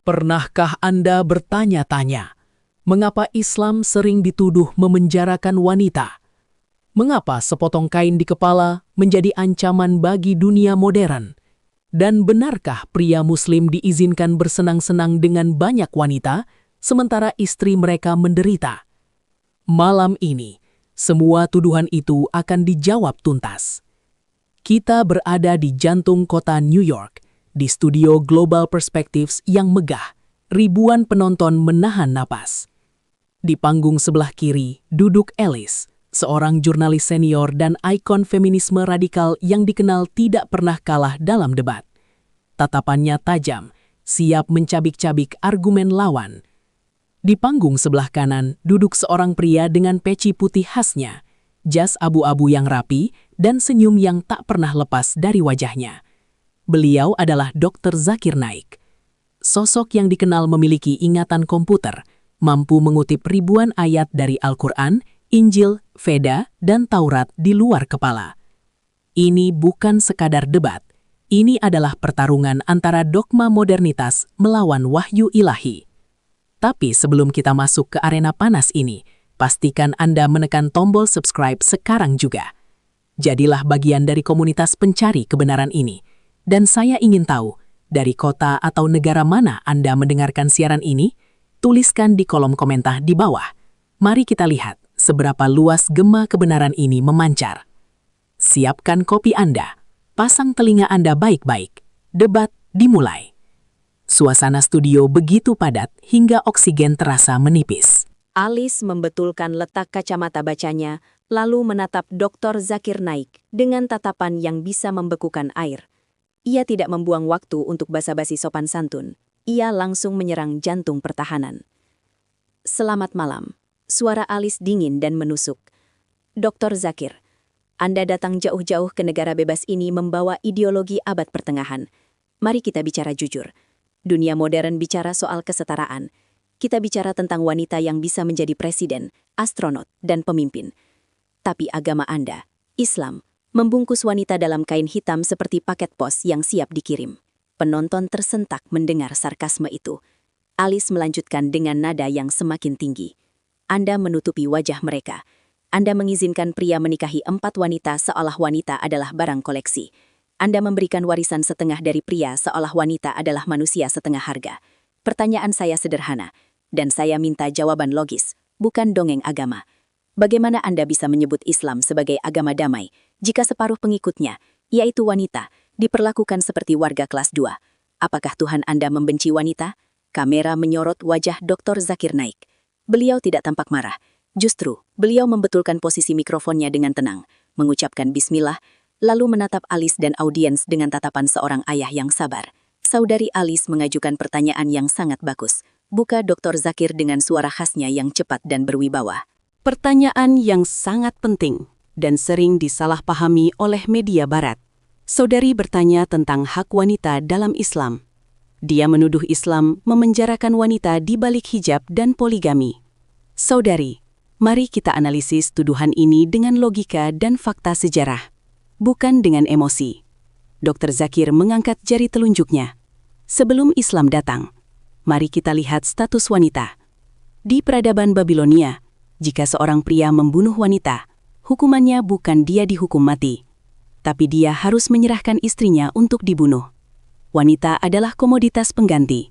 Pernahkah Anda bertanya-tanya, mengapa Islam sering dituduh memenjarakan wanita? Mengapa sepotong kain di kepala menjadi ancaman bagi dunia modern? Dan benarkah pria Muslim diizinkan bersenang-senang dengan banyak wanita, sementara istri mereka menderita? Malam ini, semua tuduhan itu akan dijawab tuntas. Kita berada di jantung kota New York, di studio Global Perspectives yang megah, ribuan penonton menahan napas. Di panggung sebelah kiri duduk Alice, seorang jurnalis senior dan ikon feminisme radikal yang dikenal tidak pernah kalah dalam debat. Tatapannya tajam, siap mencabik-cabik argumen lawan. Di panggung sebelah kanan duduk seorang pria dengan peci putih khasnya, jas abu-abu yang rapi, dan senyum yang tak pernah lepas dari wajahnya. Beliau adalah Dr. Zakir Naik. Sosok yang dikenal memiliki ingatan komputer, mampu mengutip ribuan ayat dari Al-Quran, Injil, Veda, dan Taurat di luar kepala. Ini bukan sekadar debat, ini adalah pertarungan antara dogma modernitas melawan wahyu ilahi. Tapi sebelum kita masuk ke arena panas ini, pastikan Anda menekan tombol subscribe sekarang juga. Jadilah bagian dari komunitas pencari kebenaran ini. Dan saya ingin tahu, dari kota atau negara mana Anda mendengarkan siaran ini? Tuliskan di kolom komentar di bawah. Mari kita lihat seberapa luas gema kebenaran ini memancar. Siapkan kopi Anda, pasang telinga Anda baik-baik. Debat dimulai. Suasana studio begitu padat hingga oksigen terasa menipis. Alice membetulkan letak kacamata bacanya, lalu menatap Dr. Zakir Naik dengan tatapan yang bisa membekukan air. Ia tidak membuang waktu untuk basa-basi sopan santun. Ia langsung menyerang jantung pertahanan. Selamat malam. Suara Alice dingin dan menusuk. Dr. Zakir, Anda datang jauh-jauh ke negara bebas ini membawa ideologi abad pertengahan. Mari kita bicara jujur. Dunia modern bicara soal kesetaraan. Kita bicara tentang wanita yang bisa menjadi presiden, astronot, dan pemimpin. Tapi agama Anda, Islam, membungkus wanita dalam kain hitam seperti paket pos yang siap dikirim. Penonton tersentak mendengar sarkasme itu. Alice melanjutkan dengan nada yang semakin tinggi. Anda menutupi wajah mereka. Anda mengizinkan pria menikahi 4 wanita seolah wanita adalah barang koleksi. Anda memberikan warisan setengah dari pria seolah wanita adalah manusia setengah harga. Pertanyaan saya sederhana, dan saya minta jawaban logis, bukan dongeng agama. Bagaimana Anda bisa menyebut Islam sebagai agama damai jika separuh pengikutnya, yaitu wanita, diperlakukan seperti warga kelas 2? Apakah Tuhan Anda membenci wanita? Kamera menyorot wajah Dr. Zakir Naik. Beliau tidak tampak marah. Justru, beliau membetulkan posisi mikrofonnya dengan tenang, mengucapkan bismillah, lalu menatap Alice dan audiens dengan tatapan seorang ayah yang sabar. Saudari Alice mengajukan pertanyaan yang sangat bagus. Buka Dr. Zakir dengan suara khasnya yang cepat dan berwibawa. Pertanyaan yang sangat penting dan sering disalahpahami oleh media barat. Saudari bertanya tentang hak wanita dalam Islam. Dia menuduh Islam memenjarakan wanita di balik hijab dan poligami. Saudari, mari kita analisis tuduhan ini dengan logika dan fakta sejarah, bukan dengan emosi. Dr. Zakir mengangkat jari telunjuknya. Sebelum Islam datang, mari kita lihat status wanita. Di peradaban Babilonia, jika seorang pria membunuh wanita, hukumannya bukan dia dihukum mati, tapi dia harus menyerahkan istrinya untuk dibunuh. Wanita adalah komoditas pengganti.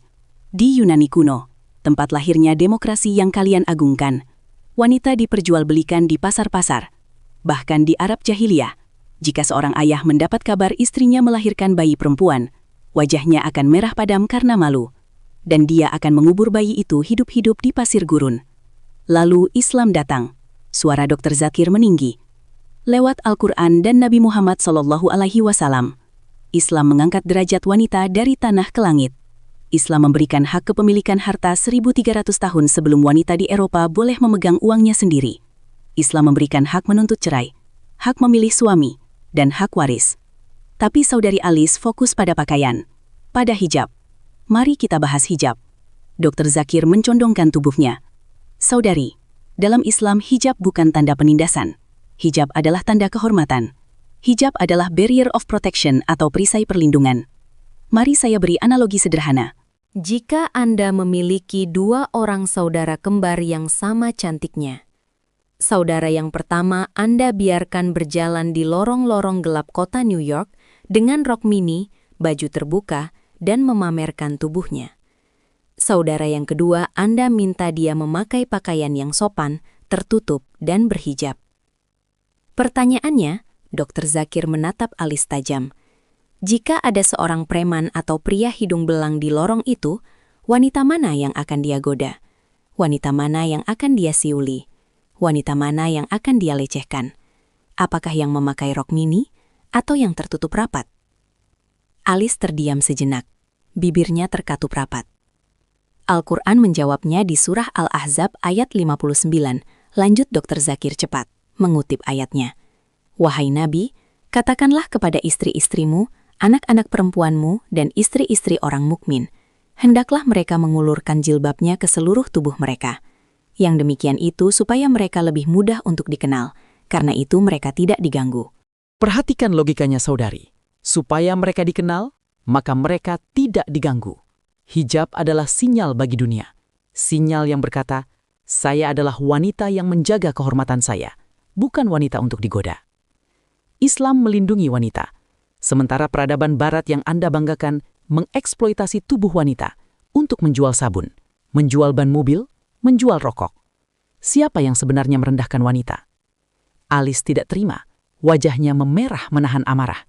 Di Yunani kuno, tempat lahirnya demokrasi yang kalian agungkan, wanita diperjualbelikan di pasar-pasar. Bahkan di Arab Jahiliyah, jika seorang ayah mendapat kabar istrinya melahirkan bayi perempuan, wajahnya akan merah padam karena malu, dan dia akan mengubur bayi itu hidup-hidup di pasir gurun. Lalu Islam datang. Suara Dr. Zakir meninggi. Lewat Al-Quran dan Nabi Muhammad SAW, Islam mengangkat derajat wanita dari tanah ke langit. Islam memberikan hak kepemilikan harta 1.300 tahun sebelum wanita di Eropa boleh memegang uangnya sendiri. Islam memberikan hak menuntut cerai, hak memilih suami, dan hak waris. Tapi saudari Alice fokus pada pakaian, pada hijab. Mari kita bahas hijab. Dr. Zakir mencondongkan tubuhnya. Saudari, dalam Islam hijab bukan tanda penindasan. Hijab adalah tanda kehormatan. Hijab adalah barrier of protection atau perisai perlindungan. Mari saya beri analogi sederhana. Jika Anda memiliki dua orang saudara kembar yang sama cantiknya, saudara yang pertama Anda biarkan berjalan di lorong-lorong gelap kota New York dengan rok mini, baju terbuka, dan memamerkan tubuhnya. Saudara yang kedua Anda minta dia memakai pakaian yang sopan, tertutup, dan berhijab. Pertanyaannya, Dr. Zakir menatap alis tajam. Jika ada seorang preman atau pria hidung belang di lorong itu, wanita mana yang akan dia goda? Wanita mana yang akan dia siuli? Wanita mana yang akan dia lecehkan? Apakah yang memakai rok mini atau yang tertutup rapat? Alis terdiam sejenak, bibirnya terkatup rapat. Al-Quran menjawabnya di surah Al-Ahzab ayat 59, lanjut Dr. Zakir cepat, mengutip ayatnya. Wahai Nabi, katakanlah kepada istri-istrimu, anak-anak perempuanmu, dan istri-istri orang mukmin, hendaklah mereka mengulurkan jilbabnya ke seluruh tubuh mereka. Yang demikian itu supaya mereka lebih mudah untuk dikenal, karena itu mereka tidak diganggu. Perhatikan logikanya saudari. Supaya mereka dikenal, maka mereka tidak diganggu. Hijab adalah sinyal bagi dunia. Sinyal yang berkata, saya adalah wanita yang menjaga kehormatan saya, bukan wanita untuk digoda. Islam melindungi wanita. Sementara peradaban barat yang Anda banggakan mengeksploitasi tubuh wanita untuk menjual sabun, menjual ban mobil, menjual rokok. Siapa yang sebenarnya merendahkan wanita? Alis tidak terima, wajahnya memerah menahan amarah.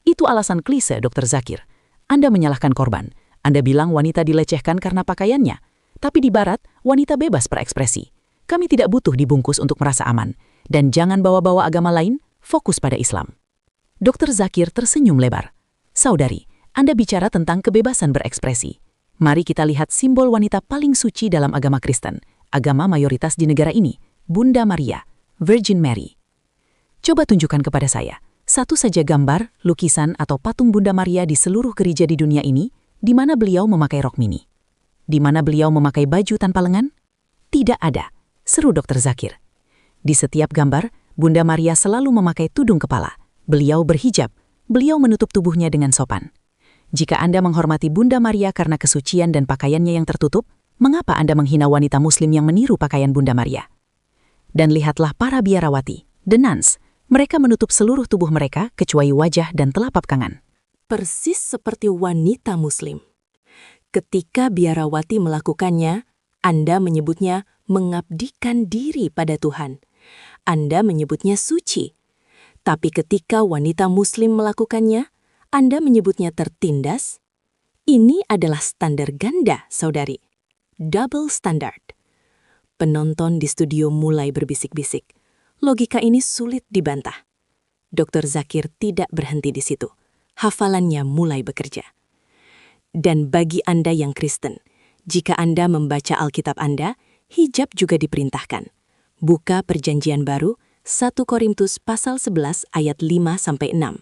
Itu alasan klise, Dr. Zakir. Anda menyalahkan korban. Anda bilang wanita dilecehkan karena pakaiannya. Tapi di barat, wanita bebas berekspresi. Kami tidak butuh dibungkus untuk merasa aman. Dan jangan bawa-bawa agama lain, fokus pada Islam. Dr. Zakir tersenyum lebar. Saudari, Anda bicara tentang kebebasan berekspresi. Mari kita lihat simbol wanita paling suci dalam agama Kristen, agama mayoritas di negara ini, Bunda Maria, Virgin Mary. Coba tunjukkan kepada saya, satu saja gambar, lukisan, atau patung Bunda Maria di seluruh gereja di dunia ini, di mana beliau memakai rok mini. Di mana beliau memakai baju tanpa lengan? Tidak ada, seru Dr. Zakir. Di setiap gambar, Bunda Maria selalu memakai tudung kepala. Beliau berhijab, beliau menutup tubuhnya dengan sopan. Jika Anda menghormati Bunda Maria karena kesucian dan pakaiannya yang tertutup, mengapa Anda menghina wanita muslim yang meniru pakaian Bunda Maria? Dan lihatlah para biarawati, the nuns. Mereka menutup seluruh tubuh mereka kecuali wajah dan telapak tangan. Persis seperti wanita muslim. Ketika biarawati melakukannya, Anda menyebutnya mengabdikan diri pada Tuhan. Anda menyebutnya suci. Tapi ketika wanita muslim melakukannya, Anda menyebutnya tertindas. Ini adalah standar ganda, saudari. Double standard. Penonton di studio mulai berbisik-bisik. Logika ini sulit dibantah. Dr. Zakir tidak berhenti di situ. Hafalannya mulai bekerja. Dan bagi Anda yang Kristen, jika Anda membaca Alkitab Anda, hijab juga diperintahkan. Buka Perjanjian Baru, 1 Korintus pasal 11 ayat 5-6.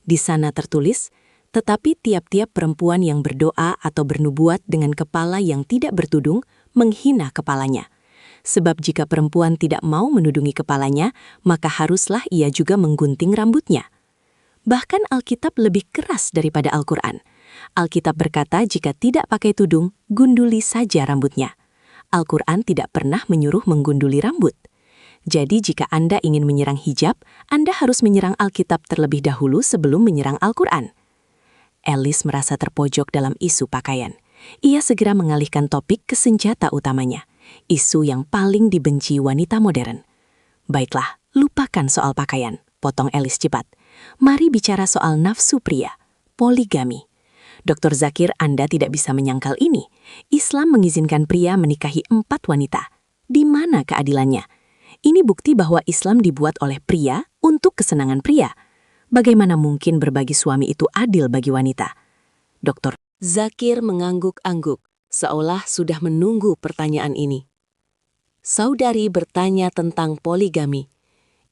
Di sana tertulis, tetapi tiap-tiap perempuan yang berdoa atau bernubuat dengan kepala yang tidak bertudung, menghina kepalanya. Sebab jika perempuan tidak mau menudungi kepalanya, maka haruslah ia juga menggunting rambutnya. Bahkan Alkitab lebih keras daripada Al-Quran. Alkitab berkata jika tidak pakai tudung, gunduli saja rambutnya. Al-Quran tidak pernah menyuruh menggunduli rambut. Jadi jika Anda ingin menyerang hijab, Anda harus menyerang Alkitab terlebih dahulu sebelum menyerang Al-Quran. Alice merasa terpojok dalam isu pakaian. Ia segera mengalihkan topik ke senjata utamanya, isu yang paling dibenci wanita modern. Baiklah, lupakan soal pakaian, potong Alice cepat. Mari bicara soal nafsu pria, poligami. Dr. Zakir, Anda tidak bisa menyangkal ini. Islam mengizinkan pria menikahi 4 wanita. Di mana keadilannya? Ini bukti bahwa Islam dibuat oleh pria untuk kesenangan pria. Bagaimana mungkin berbagi suami itu adil bagi wanita? Dr. Zakir mengangguk-angguk, seolah sudah menunggu pertanyaan ini. Saudari bertanya tentang poligami.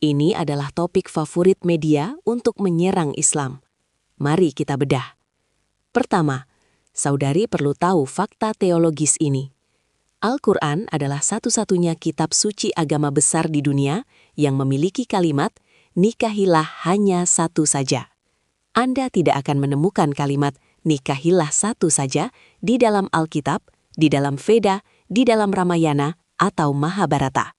Ini adalah topik favorit media untuk menyerang Islam. Mari kita bedah. Pertama, saudari perlu tahu fakta teologis ini. Al-Quran adalah satu-satunya kitab suci agama besar di dunia yang memiliki kalimat, nikahilah hanya satu saja. Anda tidak akan menemukan kalimat, nikahilah satu saja di dalam Alkitab, di dalam Veda, di dalam Ramayana, atau Mahabharata.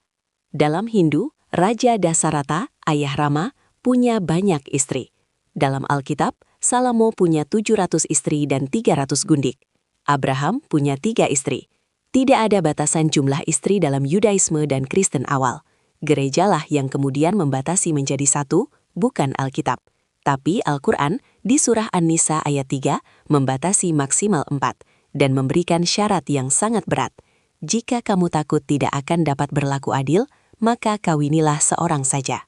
Dalam Hindu, Raja Dasarata, ayah Rama, punya banyak istri. Dalam Alkitab, Salomo punya 700 istri dan 300 gundik. Abraham punya 3 istri. Tidak ada batasan jumlah istri dalam Yudaisme dan Kristen awal. Gerejalah yang kemudian membatasi menjadi 1, bukan Alkitab. Tapi Al-Quran di surah An-Nisa ayat 3 membatasi maksimal 4 dan memberikan syarat yang sangat berat. Jika kamu takut tidak akan dapat berlaku adil, maka kawinilah seorang saja.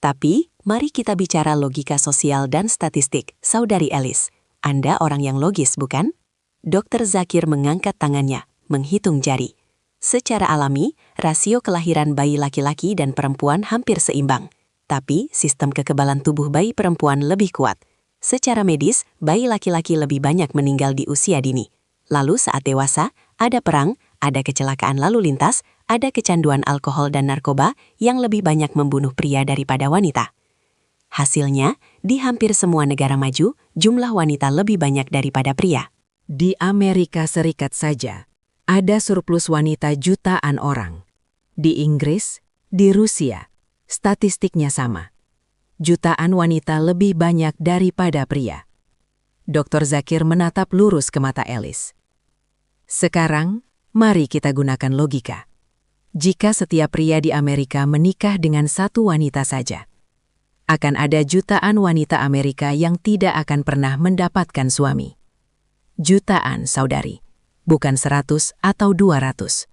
Tapi, mari kita bicara logika sosial dan statistik, Saudari Alice. Anda orang yang logis, bukan? Dr. Zakir mengangkat tangannya, menghitung jari. Secara alami, rasio kelahiran bayi laki-laki dan perempuan hampir seimbang. Tapi, sistem kekebalan tubuh bayi perempuan lebih kuat. Secara medis, bayi laki-laki lebih banyak meninggal di usia dini. Lalu saat dewasa, ada perang, ada kecelakaan lalu lintas, ada kecanduan alkohol dan narkoba yang lebih banyak membunuh pria daripada wanita. Hasilnya, di hampir semua negara maju, jumlah wanita lebih banyak daripada pria. Di Amerika Serikat saja, ada surplus wanita jutaan orang. Di Inggris, di Rusia, statistiknya sama. Jutaan wanita lebih banyak daripada pria. Dr. Zakir menatap lurus ke mata Alice. Sekarang, mari kita gunakan logika. Jika setiap pria di Amerika menikah dengan satu wanita saja, akan ada jutaan wanita Amerika yang tidak akan pernah mendapatkan suami. Jutaan, saudari, bukan 100 atau 200.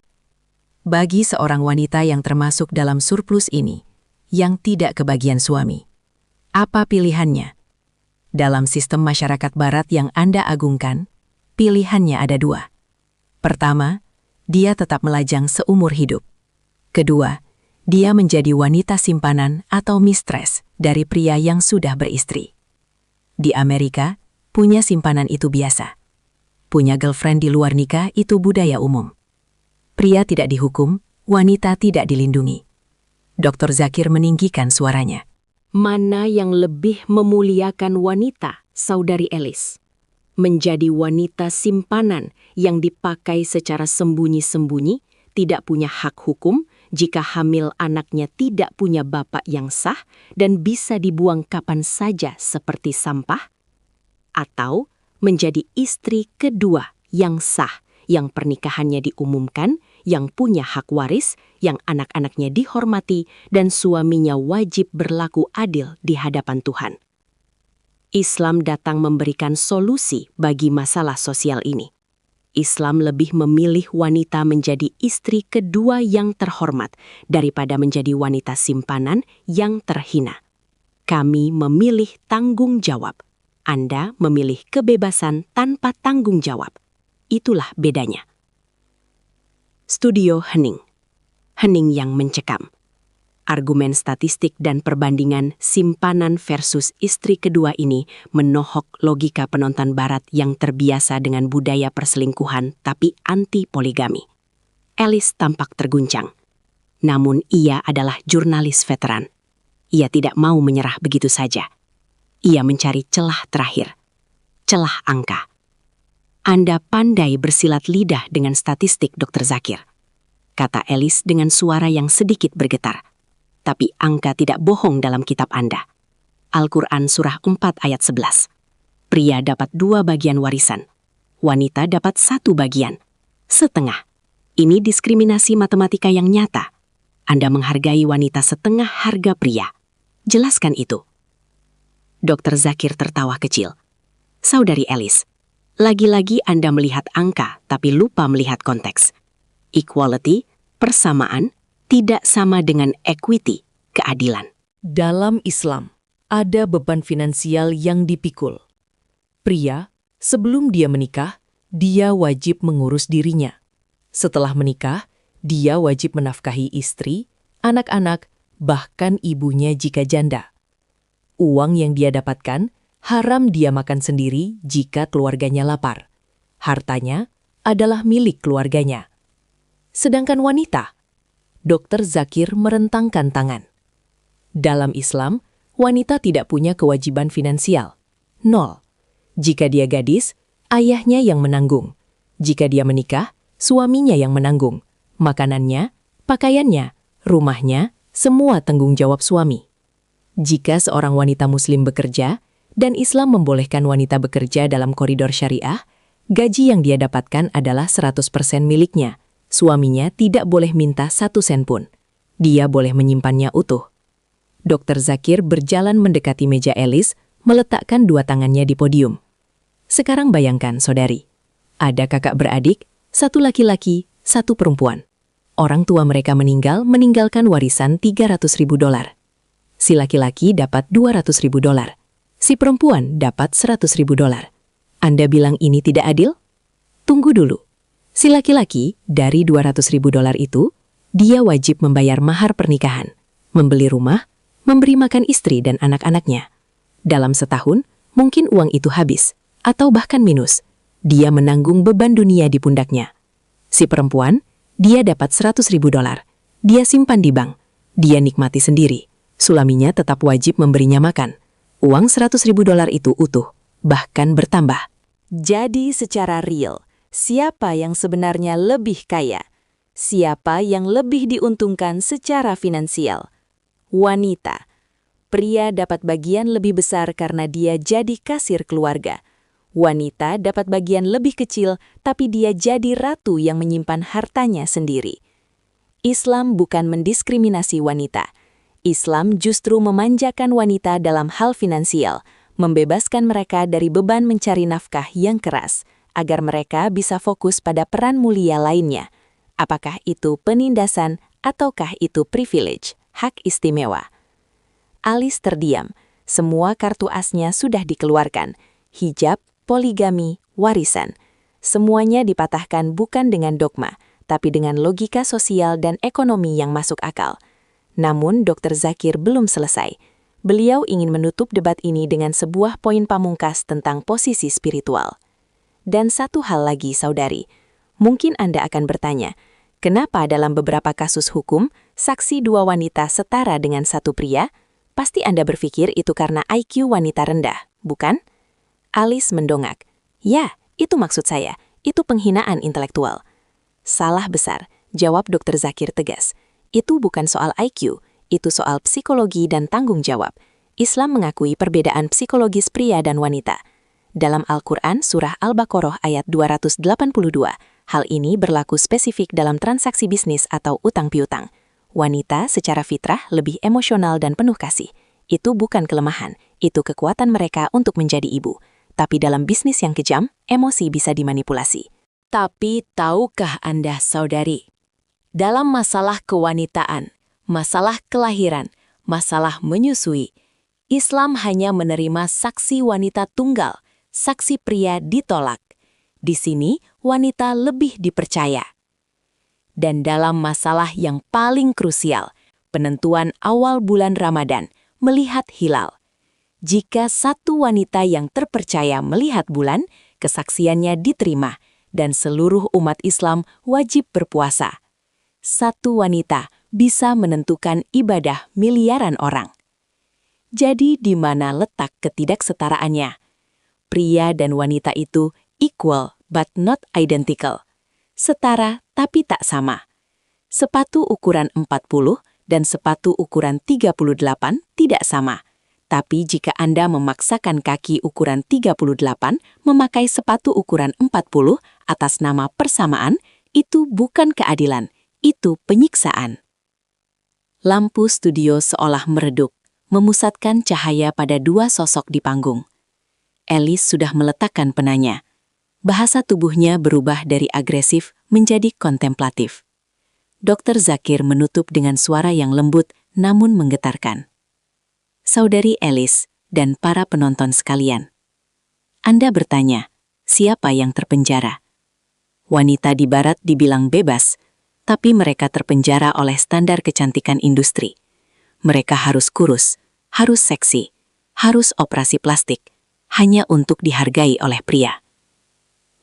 Bagi seorang wanita yang termasuk dalam surplus ini, yang tidak kebagian suami, apa pilihannya? Dalam sistem masyarakat barat yang Anda agungkan, pilihannya ada 2. Pertama, dia tetap melajang seumur hidup. Kedua, dia menjadi wanita simpanan atau mistress dari pria yang sudah beristri. Di Amerika, punya simpanan itu biasa. Punya girlfriend di luar nikah itu budaya umum. Pria tidak dihukum, wanita tidak dilindungi. Dr. Zakir meninggikan suaranya. Mana yang lebih memuliakan wanita, Saudari Alice? Menjadi wanita simpanan yang dipakai secara sembunyi-sembunyi, tidak punya hak hukum jika hamil anaknya tidak punya bapak yang sah dan bisa dibuang kapan saja seperti sampah? Atau menjadi istri kedua yang sah, yang pernikahannya diumumkan, yang punya hak waris, yang anak-anaknya dihormati, dan suaminya wajib berlaku adil di hadapan Tuhan. Islam datang memberikan solusi bagi masalah sosial ini. Islam lebih memilih wanita menjadi istri kedua yang terhormat daripada menjadi wanita simpanan yang terhina. Kami memilih tanggung jawab. Anda memilih kebebasan tanpa tanggung jawab. Itulah bedanya. Studio Hening. Hening yang mencekam. Argumen statistik dan perbandingan simpanan versus istri kedua ini menohok logika penonton barat yang terbiasa dengan budaya perselingkuhan tapi anti poligami. Alice tampak terguncang. Namun ia adalah jurnalis veteran. Ia tidak mau menyerah begitu saja. Ia mencari celah terakhir. Celah angka. Anda pandai bersilat lidah dengan statistik, Dr. Zakir, kata Alice dengan suara yang sedikit bergetar. Tapi angka tidak bohong dalam kitab Anda. Al-Quran surah 4 ayat 11. Pria dapat 2 bagian warisan. Wanita dapat 1 bagian. Setengah. Ini diskriminasi matematika yang nyata. Anda menghargai wanita setengah harga pria. Jelaskan itu. Dr. Zakir tertawa kecil. Saudari Alice, lagi-lagi Anda melihat angka tapi lupa melihat konteks. Equality, persamaan, tidak sama dengan equity, keadilan. Dalam Islam, ada beban finansial yang dipikul. Pria, sebelum dia menikah, dia wajib mengurus dirinya. Setelah menikah, dia wajib menafkahi istri, anak-anak, bahkan ibunya jika janda. Uang yang dia dapatkan, haram dia makan sendiri jika keluarganya lapar. Hartanya adalah milik keluarganya. Sedangkan wanita, Dr. Zakir merentangkan tangan. Dalam Islam, wanita tidak punya kewajiban finansial. 0. Jika dia gadis, Ayahnya yang menanggung. Jika dia menikah, suaminya yang menanggung. Makanannya, pakaiannya, rumahnya, semua tanggung jawab suami. Jika seorang wanita muslim bekerja, dan Islam membolehkan wanita bekerja dalam koridor syariah, gaji yang dia dapatkan adalah 100% miliknya. Suaminya tidak boleh minta 1 sen pun. Dia boleh menyimpannya utuh. Dr. Zakir berjalan mendekati meja Alice, meletakkan 2 tangannya di podium. Sekarang bayangkan, saudari. Ada kakak beradik, 1 laki-laki, 1 perempuan. Orang tua mereka meninggalkan warisan $300.000. Si laki-laki dapat $200.000. Si perempuan dapat $100.000. Anda bilang ini tidak adil? Tunggu dulu. Si laki-laki dari $200.000 itu, dia wajib membayar mahar pernikahan, membeli rumah, memberi makan istri dan anak-anaknya. Dalam setahun, mungkin uang itu habis, atau bahkan minus. Dia menanggung beban dunia di pundaknya. Si perempuan, dia dapat $100.000. Dia simpan di bank. Dia nikmati sendiri. Suaminya tetap wajib memberinya makan. Uang $100.000 itu utuh, bahkan bertambah. Jadi secara real, siapa yang sebenarnya lebih kaya? Siapa yang lebih diuntungkan secara finansial? Wanita. Pria dapat bagian lebih besar karena dia jadi kasir keluarga. Wanita dapat bagian lebih kecil, tapi dia jadi ratu yang menyimpan hartanya sendiri. Islam bukan mendiskriminasi wanita. Islam justru memanjakan wanita dalam hal finansial, membebaskan mereka dari beban mencari nafkah yang keras, agar mereka bisa fokus pada peran mulia lainnya. Apakah itu penindasan ataukah itu privilege, hak istimewa? Alice terdiam. Semua kartu asnya sudah dikeluarkan. Hijab, poligami, warisan. Semuanya dipatahkan bukan dengan dogma, tapi dengan logika sosial dan ekonomi yang masuk akal. Namun, Dr. Zakir belum selesai. Beliau ingin menutup debat ini dengan sebuah poin pamungkas tentang posisi spiritual. Dan satu hal lagi, saudari. Mungkin Anda akan bertanya, kenapa dalam beberapa kasus hukum, saksi 2 wanita setara dengan 1 pria? Pasti Anda berpikir itu karena IQ wanita rendah, bukan? Alice mendongak. Ya, itu maksud saya. Itu penghinaan intelektual. Salah besar, jawab Dr. Zakir tegas. Itu bukan soal IQ, itu soal psikologi dan tanggung jawab. Islam mengakui perbedaan psikologis pria dan wanita. Dalam Al-Quran, Surah Al-Baqarah ayat 282, hal ini berlaku spesifik dalam transaksi bisnis atau utang piutang. Wanita secara fitrah lebih emosional dan penuh kasih. Itu bukan kelemahan, itu kekuatan mereka untuk menjadi ibu. Tapi dalam bisnis yang kejam, emosi bisa dimanipulasi. Tapi tahukah Anda, saudari? Dalam masalah kewanitaan, masalah kelahiran, masalah menyusui, Islam hanya menerima saksi wanita tunggal, saksi pria ditolak. Di sini, wanita lebih dipercaya. Dan dalam masalah yang paling krusial, penentuan awal bulan Ramadan, melihat hilal. Jika satu wanita yang terpercaya melihat bulan, kesaksiannya diterima, dan seluruh umat Islam wajib berpuasa. Satu wanita bisa menentukan ibadah miliaran orang. Jadi di mana letak ketidaksetaraannya? Pria dan wanita itu equal but not identical. Setara tapi tak sama. Sepatu ukuran 40 dan sepatu ukuran 38 tidak sama. Tapi jika Anda memaksakan kaki ukuran 38 memakai sepatu ukuran 40 atas nama persamaan, itu bukan keadilan. Itu penyiksaan. Lampu studio seolah meredup, memusatkan cahaya pada 2 sosok di panggung. Alice sudah meletakkan penanya. Bahasa tubuhnya berubah dari agresif menjadi kontemplatif. Dr. Zakir menutup dengan suara yang lembut namun menggetarkan. Saudari Alice dan para penonton sekalian, Anda bertanya, siapa yang terpenjara? Wanita di barat dibilang bebas, tapi mereka terpenjara oleh standar kecantikan industri. Mereka harus kurus, harus seksi, harus operasi plastik, hanya untuk dihargai oleh pria.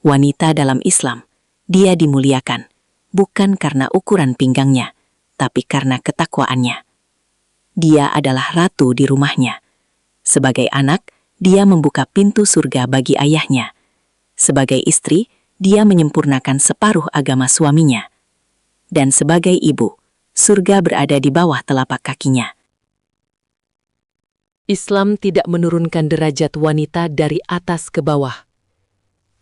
Wanita dalam Islam, dia dimuliakan, bukan karena ukuran pinggangnya, tapi karena ketakwaannya. Dia adalah ratu di rumahnya. Sebagai anak, dia membuka pintu surga bagi ayahnya. Sebagai istri, dia menyempurnakan separuh agama suaminya. Dan sebagai ibu, surga berada di bawah telapak kakinya. Islam tidak menurunkan derajat wanita dari atas ke bawah.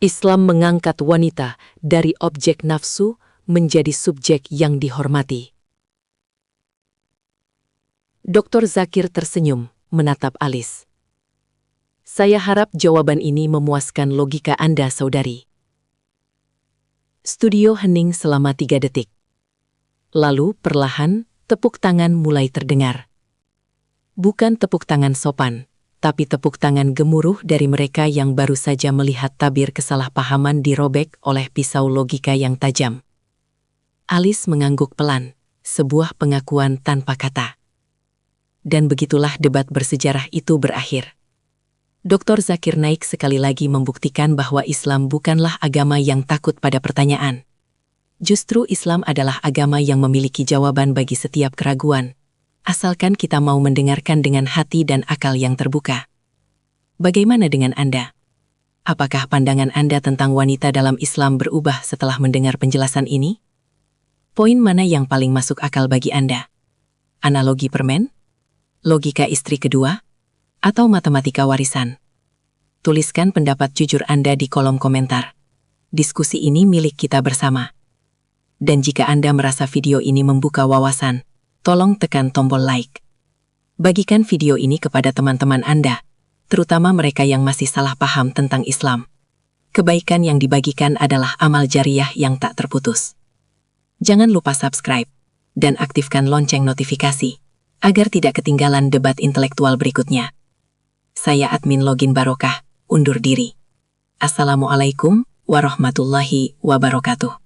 Islam mengangkat wanita dari objek nafsu menjadi subjek yang dihormati. Dr. Zakir tersenyum, menatap Alis. Saya harap jawaban ini memuaskan logika Anda, saudari. Studio hening selama 3 detik. Lalu, perlahan, tepuk tangan mulai terdengar. Bukan tepuk tangan sopan, tapi tepuk tangan gemuruh dari mereka yang baru saja melihat tabir kesalahpahaman dirobek oleh pisau logika yang tajam. Alis mengangguk pelan, sebuah pengakuan tanpa kata. Dan begitulah debat bersejarah itu berakhir. Dr. Zakir Naik sekali lagi membuktikan bahwa Islam bukanlah agama yang takut pada pertanyaan. Justru Islam adalah agama yang memiliki jawaban bagi setiap keraguan, asalkan kita mau mendengarkan dengan hati dan akal yang terbuka. Bagaimana dengan Anda? Apakah pandangan Anda tentang wanita dalam Islam berubah setelah mendengar penjelasan ini? Poin mana yang paling masuk akal bagi Anda? Analogi permen? Logika istri kedua? Atau matematika warisan? Tuliskan pendapat jujur Anda di kolom komentar. Diskusi ini milik kita bersama. Dan jika Anda merasa video ini membuka wawasan, tolong tekan tombol like. Bagikan video ini kepada teman-teman Anda, terutama mereka yang masih salah paham tentang Islam. Kebaikan yang dibagikan adalah amal jariah yang tak terputus. Jangan lupa subscribe dan aktifkan lonceng notifikasi agar tidak ketinggalan debat intelektual berikutnya. Saya admin Login Barokah, undur diri. Assalamualaikum warahmatullahi wabarakatuh.